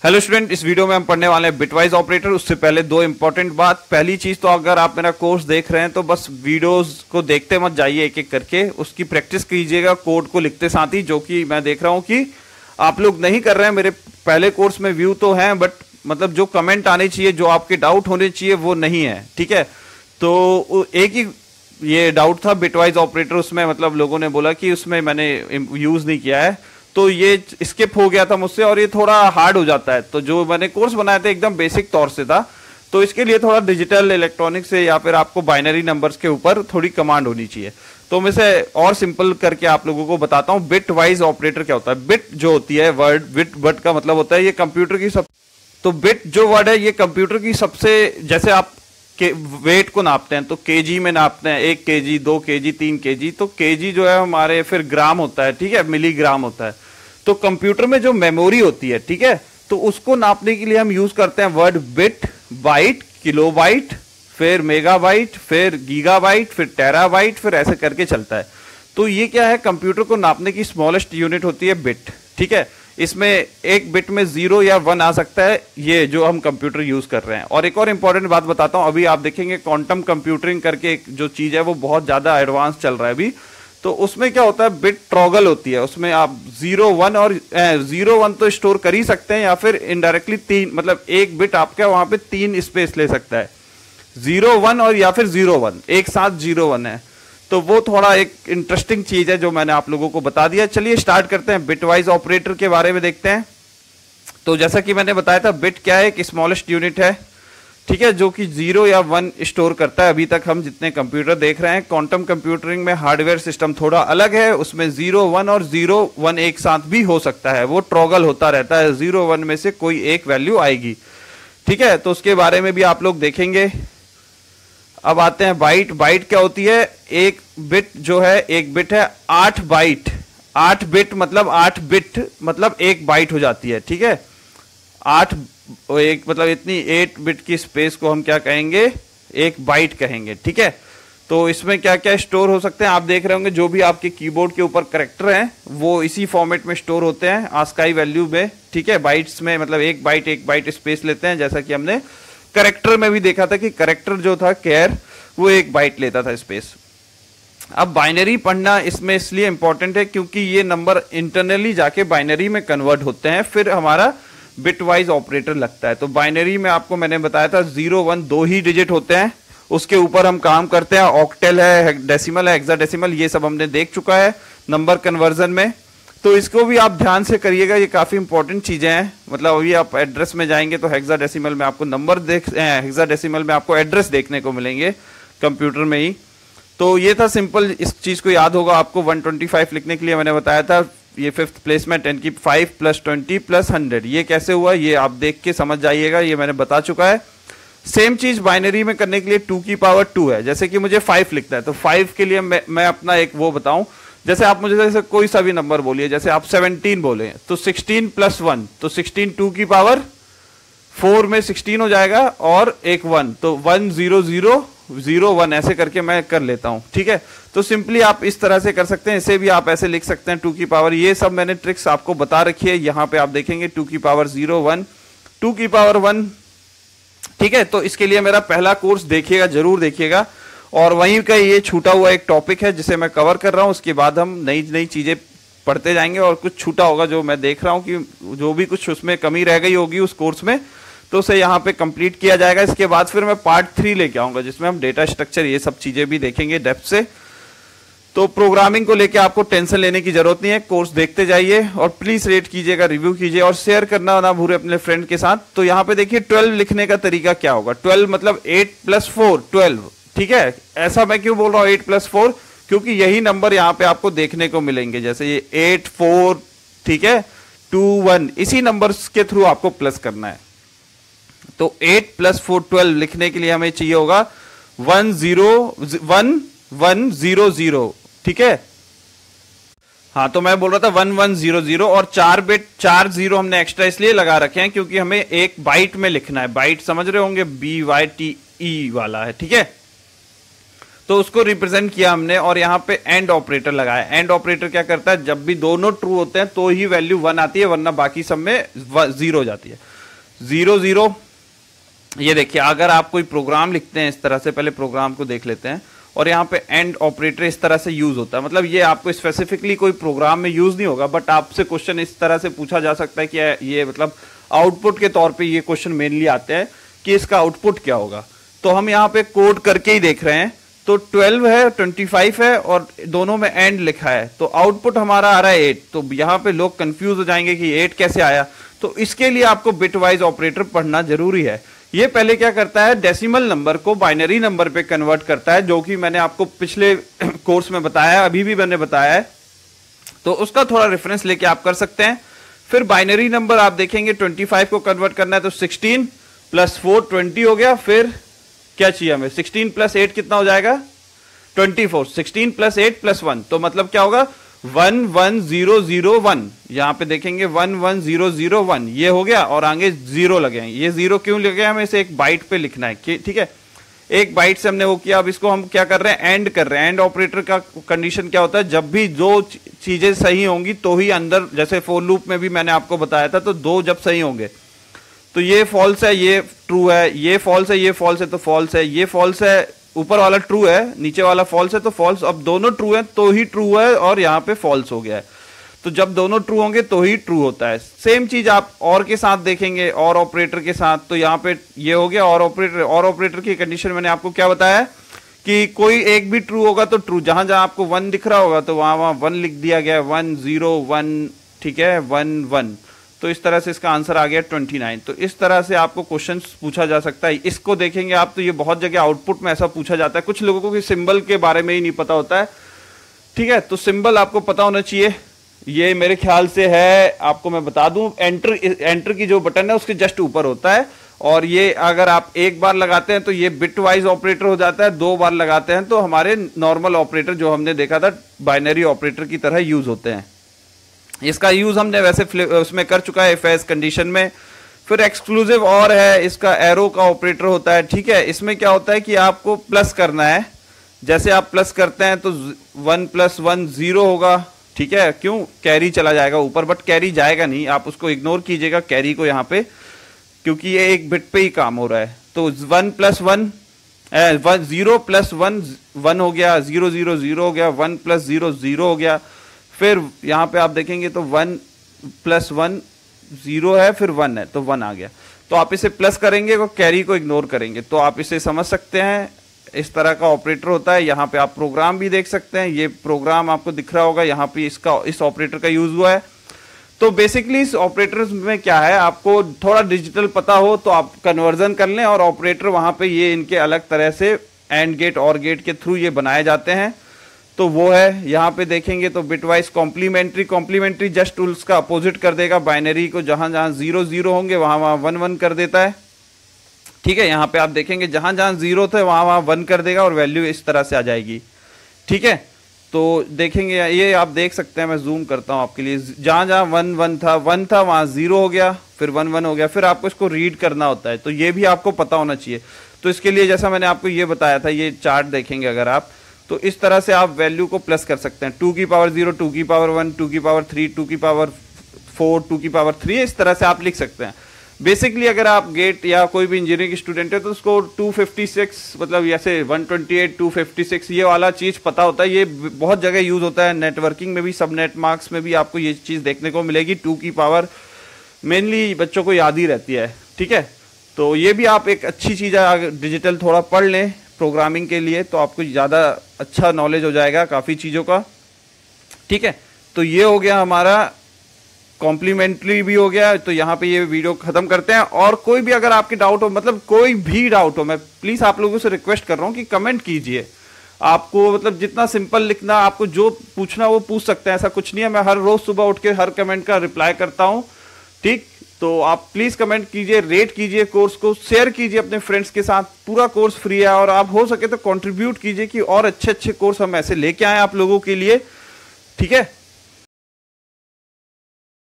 Hello student, इस video में हम पढ़ने वाले हैं बिटवाइज ऑपरेटर। उससे पहले दो इंपॉर्टेंट बात। पहली चीज तो अगर आप मेरा कोर्स देख रहे हैं तो बस वीडियोस को देखते मत जाइए, एक एक करके उसकी प्रैक्टिस कीजिएगा कोड को लिखते साथ ही, जो कि मैं देख रहा हूं कि आप लोग नहीं कर रहे हैं। मेरे पहले कोर्स में व्यू तो है, बट मतलब जो कमेंट आने चाहिए, जो आपके डाउट होने चाहिए वो नहीं है। ठीक है, तो एक ही ये डाउट था बिटवाइज ऑपरेटर, उसमें मतलब लोगों ने बोला कि उसमें मैंने यूज नहीं किया है, तो ये स्किप हो गया था मुझसे और ये थोड़ा हार्ड हो जाता है। तो जो मैंने कोर्स बनाया था एकदम बेसिक तौर से था, तो इसके लिए थोड़ा डिजिटल इलेक्ट्रॉनिक्स से या फिर आपको बाइनरी नंबर्स के ऊपर थोड़ी कमांड होनी चाहिए। तो मैं से और सिंपल करके आप लोगों को बताता हूँ बिट वाइज ऑपरेटर क्या होता है। बिट जो होती है वर्ड, बिट का मतलब होता है ये कंप्यूटर की तो बिट जो वर्ड है ये कंप्यूटर की सबसे, जैसे आप के वेट को नापते हैं तो केजी में नापते हैं, 1 केजी 2 केजी 3 केजी, तो केजी जो है हमारे, फिर ग्राम होता है, ठीक है, मिलीग्राम होता है। तो कंप्यूटर में जो मेमोरी होती है, ठीक है, तो उसको नापने के लिए हम यूज करते हैं वर्ड बिट, बाइट, किलोबाइट, फिर मेगाबाइट, फिर गीगाबाइट, फिर टेराबाइट, फिर ऐसे करके चलता है। तो ये क्या है, कंप्यूटर को नापने की स्मॉलेस्ट यूनिट होती है बिट। ठीक है, इसमें एक बिट में 0 या 1 आ सकता है, ये जो हम कंप्यूटर यूज कर रहे हैं। और एक और इंपॉर्टेंट बात बताता हूं, अभी आप देखेंगे क्वांटम कंप्यूटरिंग करके एक जो चीज है वो बहुत ज्यादा एडवांस चल रहा है अभी। तो उसमें क्या होता है, बिट टॉगल होती है, उसमें आप 0 1 और 0 1 तो स्टोर कर ही सकते हैं, या फिर इनडायरेक्टली 3, मतलब एक बिट आपका वहां पे 3 स्पेस ले सकता है, 0 1 और या फिर 0 1, एक साथ 0 1 है। तो वो थोड़ा एक इंटरेस्टिंग चीज है जो मैंने आप लोगों को बता दिया। चलिए स्टार्ट करते हैं, बिटवाइज ऑपरेटर के बारे में देखते हैं। तो जैसा कि मैंने बताया था, बिट क्या है, एक स्मॉलेस्ट यूनिट है, ठीक है, जो कि 0 या 1 स्टोर करता है। अभी तक हम जितने कंप्यूटर देख रहे हैं, क्वांटम कंप्यूटरिंग में हार्डवेयर सिस्टम थोड़ा अलग है, उसमें 0 1 और 0 1 एक साथ भी हो सकता है, वो टॉगल होता रहता है, 0 1 में से कोई एक वैल्यू आएगी। ठीक है, तो उसके बारे में भी आप लोग देखेंगे। अब आते हैं बाइट। बाइट क्या होती है, एक बिट जो है, एक बिट है 8 बाइट, 8 बिट मतलब 8 बिट मतलब 1 बाइट हो जाती है। ठीक है, 8 एक मतलब इतनी 8 बिट की स्पेस को हम क्या कहेंगे, 1 बाइट कहेंगे। ठीक है, तो इसमें क्या क्या स्टोर हो सकते हैं, आप देख रहे होंगे जो भी आपके कीबोर्ड के ऊपर कैरेक्टर हैं वो इसी फॉर्मेट में स्टोर होते हैं, आस्काई वैल्यू में। ठीक है, बाइट्स में मतलब 1 बाइट स्पेस लेते हैं, जैसा कि हमने करेक्टर में भी देखा था कि करेक्टर जो था कैर, वो 1 बाइट लेता था स्पेस। अब बाइनरी पढ़ना इसमें इसलिए इंपॉर्टेंट है क्योंकि ये नंबर इंटरनली जाके बाइनरी में कन्वर्ट होते हैं, फिर हमारा बिटवाइज ऑपरेटर लगता है। तो बाइनरी में आपको मैंने बताया था 0 1 2 ही डिजिट होते हैं, उसके ऊपर हम काम करते हैं। ऑक्टेल है, डेसिमल है, हेक्साडेसिमल, ये सब हमने देख चुका है नंबर कन्वर्जन में। तो इसको भी आप ध्यान से करिएगा, ये काफी इंपॉर्टेंट चीजें हैं। मतलब अभी आप एड्रेस में जाएंगे तो हेक्साडेसिमल में आपको नंबर हेक्साडेसिमल में आपको एड्रेस देखने को मिलेंगे कंप्यूटर में ही। तो ये था सिंपल, इस चीज को याद होगा आपको। 125 लिखने के लिए मैंने बताया था, ये 5th प्लेस में 10 की 5 + 20 + 100, ये कैसे हुआ ये आप देख के समझ जाइएगा, ये मैंने बता चुका है। सेम चीज बाइनरी में करने के लिए 2 की पावर 2 है। जैसे कि मुझे 5 लिखना है, तो 5 के लिए मैं अपना एक वो बताऊं, जैसे आप मुझे जैसे कोई सा भी नंबर बोलिए, जैसे आप 17 बोले तो 16 + 1, तो 16 2 की पावर 4 में 16 हो जाएगा, और एक 1, तो 1 0 0 0 1 ऐसे करके मैं कर लेता हूं। ठीक है, तो सिंपली आप इस तरह से कर सकते हैं, इसे भी आप ऐसे लिख सकते हैं 2 की पावर। ये सब मैंने ट्रिक्स आपको बता रखी है, यहां पे आप देखेंगे 2 की पावर 0 1, 2 की पावर 1। ठीक है, तो इसके लिए मेरा पहला कोर्स देखिएगा, जरूर देखिएगा। और वहीं का ये छूटा हुआ एक टॉपिक है जिसे मैं कवर कर रहा हूं, उसके बाद हम नई नई चीजें पढ़ते जाएंगे। और कुछ छूटा होगा जो मैं देख रहा हूं कि जो भी कुछ उसमें कमी रह गई होगी उस कोर्स में, तो उसे यहाँ पे कंप्लीट किया जाएगा। इसके बाद फिर मैं पार्ट 3 लेके आऊंगा, जिसमें हम डेटा स्ट्रक्चर ये सब चीजें भी देखेंगे डेप्थ से। तो प्रोग्रामिंग को लेके आपको टेंशन लेने की जरूरत नहीं है, कोर्स देखते जाइए और प्लीज रेट कीजिएगा, रिव्यू कीजिए और शेयर करना ना भूले अपने फ्रेंड के साथ। तो यहाँ पे देखिए 12 लिखने का तरीका क्या होगा। 12 मतलब 8 + 4 12। ठीक है, ऐसा मैं क्यों बोल रहा हूँ 8 + 4, क्योंकि यही नंबर यहाँ पे आपको देखने को मिलेंगे, जैसे ये 8 4, ठीक है, 2 1, इसी नंबर के थ्रू आपको प्लस करना है। तो 8 + 4 12 लिखने के लिए हमें चाहिए होगा 1 0 1 1 0 0। ठीक है, हाँ, तो मैं बोल रहा था 1 1 0 0, और 4 बिट 4 0 हमने एक्स्ट्रा इसलिए लगा रखे हैं क्योंकि हमें 1 बाइट में लिखना है। बाइट समझ रहे होंगे, BYTE वाला है। ठीक है, तो उसको रिप्रेजेंट किया हमने और यहाँ पे एंड ऑपरेटर लगाया। एंड ऑपरेटर क्या करता है, जब भी दोनों ट्रू होते हैं तो ही वैल्यू 1 आती है, वरना बाकी सब में 0 हो जाती है। 0 0 ये देखिए, अगर आप कोई प्रोग्राम लिखते हैं इस तरह से, पहले प्रोग्राम को देख लेते हैं, और यहाँ पे एंड ऑपरेटर इस तरह से यूज होता है। मतलब ये आपको स्पेसिफिकली कोई प्रोग्राम में यूज नहीं होगा, बट आपसे क्वेश्चन इस तरह से पूछा जा सकता है कि ये मतलब आउटपुट के तौर पे ये क्वेश्चन मेनली आते हैं कि इसका आउटपुट क्या होगा। तो हम यहाँ पे कोड करके ही देख रहे हैं, तो 12 है, 25 है और दोनों में एंड लिखा है, तो आउटपुट हमारा आ रहा है 8। तो यहाँ पे लोग कंफ्यूज हो जाएंगे कि 8 कैसे आया। तो इसके लिए आपको बिटवाइज ऑपरेटर पढ़ना जरूरी है। ये पहले क्या करता है, डेसिमल नंबर को बाइनरी नंबर पे कन्वर्ट करता है, जो कि मैंने आपको पिछले कोर्स में बताया है, अभी भी मैंने बताया है, तो उसका थोड़ा रेफरेंस लेके आप कर सकते हैं। फिर बाइनरी नंबर आप देखेंगे 25 को कन्वर्ट करना है, तो 16 + 4 20 हो गया। फिर क्या चाहिए हमें, 16 + 8 कितना हो जाएगा, 24। 16 + 8 + 1, तो मतलब क्या होगा, 1 1 0 0 1। यहां पे देखेंगे 1 1 0 0 1, ये हो गया और आगे 0 लगे हैं। ये 0 क्यों लगे, हमें इसे एक बाइट पे लिखना है, ठीक है, एक बाइट से हमने वो किया। अब इसको हम क्या कर रहे हैं, एंड कर रहे हैं। एंड ऑपरेटर का कंडीशन क्या होता है, जब भी दो चीजें सही होंगी तो ही अंदर, जैसे फॉर लूप में भी मैंने आपको बताया था, तो दो जब सही होंगे तो ये फॉल्स है, ये ट्रू है, ये फॉल्स है, ये फॉल्स है, तो फॉल्स है, ये फॉल्स है, ऊपर वाला ट्रू है, नीचे वाला फॉल्स है, तो फॉल्स। अब दोनों ट्रू है तो ही ट्रू है, और यहाँ पे फॉल्स हो गया है। तो जब दोनों ट्रू होंगे तो ही ट्रू होता है। सेम चीज आप और के साथ देखेंगे, और ऑपरेटर के साथ, तो यहाँ पे ये हो गया और ऑपरेटर। और ऑपरेटर की कंडीशन मैंने आपको क्या बताया कि कोई एक भी ट्रू होगा तो ट्रू, जहां जहां आपको 1 दिख रहा होगा तो वहां वहां 1 लिख दिया गया, 1 0 1, ठीक है, 1 1। तो इस तरह से इसका आंसर आ गया 29। तो इस तरह से आपको क्वेश्चन पूछा जा सकता है। इसको देखेंगे आप तो ये बहुत जगह आउटपुट में ऐसा पूछा जाता है। कुछ लोगों को सिंबल के बारे में ही नहीं पता होता है, ठीक है, तो सिंबल आपको पता होना चाहिए। ये मेरे ख्याल से है, आपको मैं बता दूं, एंटर की जो बटन है उसके जस्ट ऊपर होता है, और ये अगर आप एक बार लगाते हैं तो ये बिट वाइज ऑपरेटर हो जाता है, 2 बार लगाते हैं तो हमारे नॉर्मल ऑपरेटर जो हमने देखा था बाइनरी ऑपरेटर की तरह यूज होते हैं। इसका यूज हमने वैसे उसमें कर चुका है, इफ एल्स कंडीशन में। फिर एक्सक्लूसिव और है, इसका एरो का ऑपरेटर होता है, ठीक है। इसमें क्या होता है कि आपको प्लस करना है, जैसे आप प्लस करते हैं तो 1 + 1 0 होगा, ठीक है, क्यों, कैरी चला जाएगा ऊपर, बट कैरी जाएगा नहीं, आप उसको इग्नोर कीजिएगा कैरी को यहाँ पे, क्योंकि ये एक बिट पे ही काम हो रहा है। तो 1 + 1 0 + 1 1 हो गया, 0 0 0 हो गया, 1 + 0 0 हो गया। फिर यहाँ पे आप देखेंगे तो 1 + 1 0 है, फिर 1 है, तो 1 आ गया। तो आप इसे प्लस करेंगे और कैरी को इग्नोर करेंगे, तो आप इसे समझ सकते हैं, इस तरह का ऑपरेटर होता है। यहाँ पे आप प्रोग्राम भी देख सकते हैं, ये प्रोग्राम आपको दिख रहा होगा, यहाँ पे इस ऑपरेटर का यूज हुआ है। तो बेसिकली इस ऑपरेटर में क्या है, आपको थोड़ा डिजिटल पता हो तो आप कन्वर्जन कर लें, और ऑपरेटर वहां पे ये इनके अलग तरह से एंड गेट और गेट के थ्रू ये बनाए जाते हैं, तो वो है। यहाँ पे देखेंगे तो बिटवाइज कॉम्प्लीमेंट्री जस्ट उसका अपोजिट कर देगा, बाइनरी को जहां जहां 0 0 होंगे वहां वहां 1 1 कर देता है, ठीक है। यहाँ पे आप देखेंगे जहां जहां 0 थे वहां वहां 1 कर देगा, और वैल्यू इस तरह से आ जाएगी, ठीक है। तो देखेंगे ये आप देख सकते हैं, मैं जूम करता हूं आपके लिए, जहां जहां 1 1 था वहां 0 हो गया, फिर 1 1 हो गया। फिर आपको इसको रीड करना होता है, तो ये भी आपको पता होना चाहिए। तो इसके लिए जैसा मैंने आपको ये बताया था, ये चार्ट देखेंगे अगर आप, तो इस तरह से आप वैल्यू को प्लस कर सकते हैं, 2 की पावर 0, 2 की पावर 1, 2 की पावर 3, 2 की पावर 4, 2 की पावर 3, इस तरह से आप लिख सकते हैं। बेसिकली अगर आप गेट या कोई भी इंजीनियरिंग स्टूडेंट है तो उसको 256 मतलब जैसे 128 256 ये वाला चीज पता होता है। ये बहुत जगह यूज होता है, नेटवर्किंग में भी, सब नेट मार्क्स में भी आपको ये चीज देखने को मिलेगी। 2 की पावर मेनली बच्चों को याद ही रहती है, ठीक है। तो ये भी आप एक अच्छी चीज है, डिजिटल थोड़ा पढ़ लें प्रोग्रामिंग के लिए तो आपको ज्यादा अच्छा नॉलेज हो जाएगा काफी चीजों का, ठीक है। तो ये हो गया हमारा कॉम्प्लीमेंट्री भी हो गया। तो यहाँ पे ये वीडियो खत्म करते हैं, और कोई भी अगर आपके डाउट हो, मतलब कोई भी डाउट हो, मैं प्लीज आप लोगों से रिक्वेस्ट कर रहा हूँ कि कमेंट कीजिए। आपको मतलब जितना सिंपल लिखना, आपको जो पूछना वो पूछ सकते हैं, ऐसा कुछ नहीं है। मैं हर रोज सुबह उठ के हर कमेंट का रिप्लाई करता हूँ, ठीक। तो आप प्लीज कमेंट कीजिए, रेट कीजिए, कोर्स को शेयर कीजिए अपने फ्रेंड्स के साथ, पूरा कोर्स फ्री है। और आप हो सके तो कंट्रीब्यूट कीजिए कि और अच्छे अच्छे कोर्स हम ऐसे लेके आए आप लोगों के लिए, ठीक है।